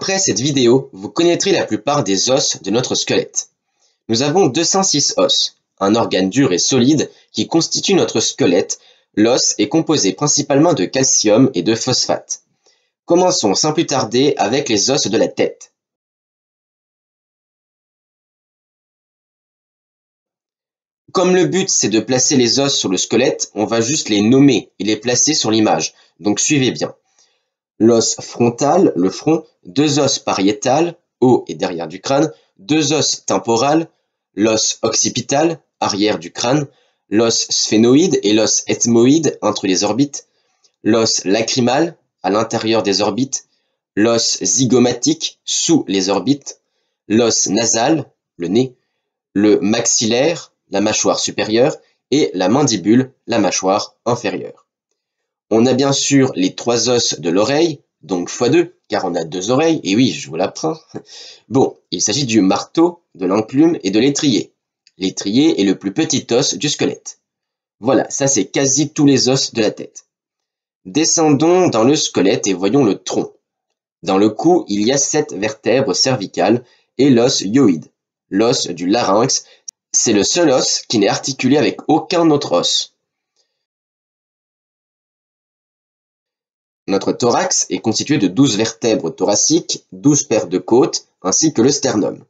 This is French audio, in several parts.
Après cette vidéo, vous connaîtrez la plupart des os de notre squelette. Nous avons 206 os, un organe dur et solide qui constitue notre squelette. L'os est composé principalement de calcium et de phosphate. Commençons sans plus tarder avec les os de la tête. Comme le but c'est de placer les os sur le squelette, on va juste les nommer et les placer sur l'image, donc suivez bien. L'os frontal, le front, 2 os pariétal, haut et derrière du crâne, 2 os temporal, l'os occipital, arrière du crâne, l'os sphénoïde et l'os ethmoïde entre les orbites, l'os lacrymal, à l'intérieur des orbites, l'os zygomatique, sous les orbites, l'os nasal, le nez, le maxillaire, la mâchoire supérieure, et la mandibule, la mâchoire inférieure. On a bien sûr les 3 os de l'oreille, donc x2, car on a 2 oreilles, et oui, je vous l'apprends. Bon, il s'agit du marteau, de l'enclume et de l'étrier. L'étrier est le plus petit os du squelette. Voilà, ça c'est quasi tous les os de la tête. Descendons dans le squelette et voyons le tronc. Dans le cou, il y a 7 vertèbres cervicales et l'os hyoïde, l'os du larynx. C'est le seul os qui n'est articulé avec aucun autre os. Notre thorax est constitué de 12 vertèbres thoraciques, 12 paires de côtes, ainsi que le sternum.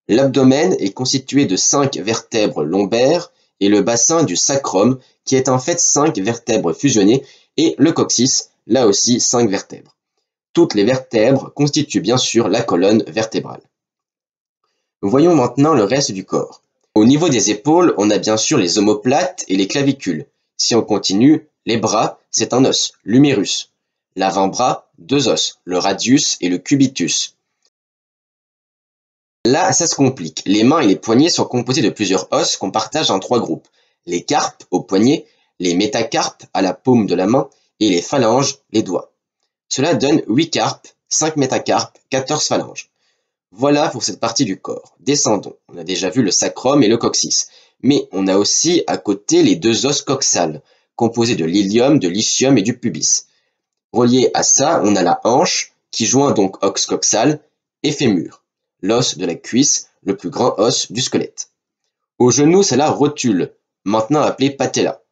L'abdomen est constitué de 5 vertèbres lombaires et le bassin du sacrum, qui est en fait 5 vertèbres fusionnées, et le coccyx, là aussi 5 vertèbres. Toutes les vertèbres constituent bien sûr la colonne vertébrale. Voyons maintenant le reste du corps. Au niveau des épaules, on a bien sûr les omoplates et les clavicules. Si on continue, les bras, c'est un os, l'humérus. L'avant-bras, 2 os, le radius et le cubitus. Là, ça se complique. Les mains et les poignets sont composés de plusieurs os qu'on partage en 3 groupes. Les carpes au poignet, les métacarpes à la paume de la main et les phalanges, les doigts. Cela donne 8 carpes, 5 métacarpes, 14 phalanges. Voilà pour cette partie du corps. Descendons. On a déjà vu le sacrum et le coccyx. Mais on a aussi à côté les 2 os coxales, composés de l'ilium, de l'ischium et du pubis. Relié à ça, on a la hanche, qui joint donc os coxal, et fémur, l'os de la cuisse, le plus grand os du squelette. Au genou, c'est la rotule, maintenant appelée patella.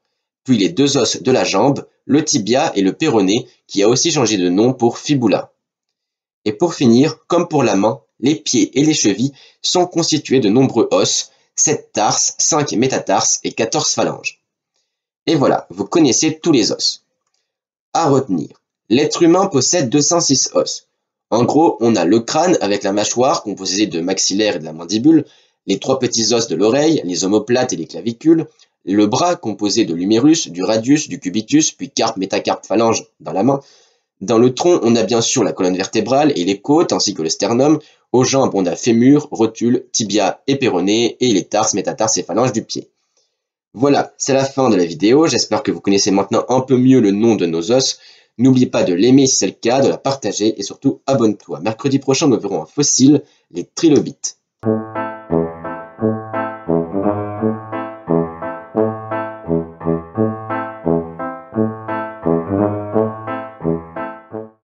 Puis les 2 os de la jambe, le tibia et le péroné, qui a aussi changé de nom pour fibula. Et pour finir, comme pour la main, les pieds et les chevilles sont constitués de nombreux os, 7 tarses, 5 métatarses et 14 phalanges. Et voilà, vous connaissez tous les os. À retenir, l'être humain possède 206 os. En gros, on a le crâne avec la mâchoire composée de maxillaire et de la mandibule, les 3 petits os de l'oreille, les omoplates et les clavicules, le bras composé de l'humérus, du radius, du cubitus, puis carpe, métacarpe, phalange dans la main. Dans le tronc, on a bien sûr la colonne vertébrale et les côtes ainsi que le sternum. Aux jambes, on a fémur, rotule, tibia et péroné et les tarses, métatarses et phalanges du pied. Voilà, c'est la fin de la vidéo. J'espère que vous connaissez maintenant un peu mieux le nom de nos os. N'oublie pas de l'aimer si c'est le cas, de la partager et surtout abonne-toi. Mercredi prochain, nous verrons un fossile, les trilobites.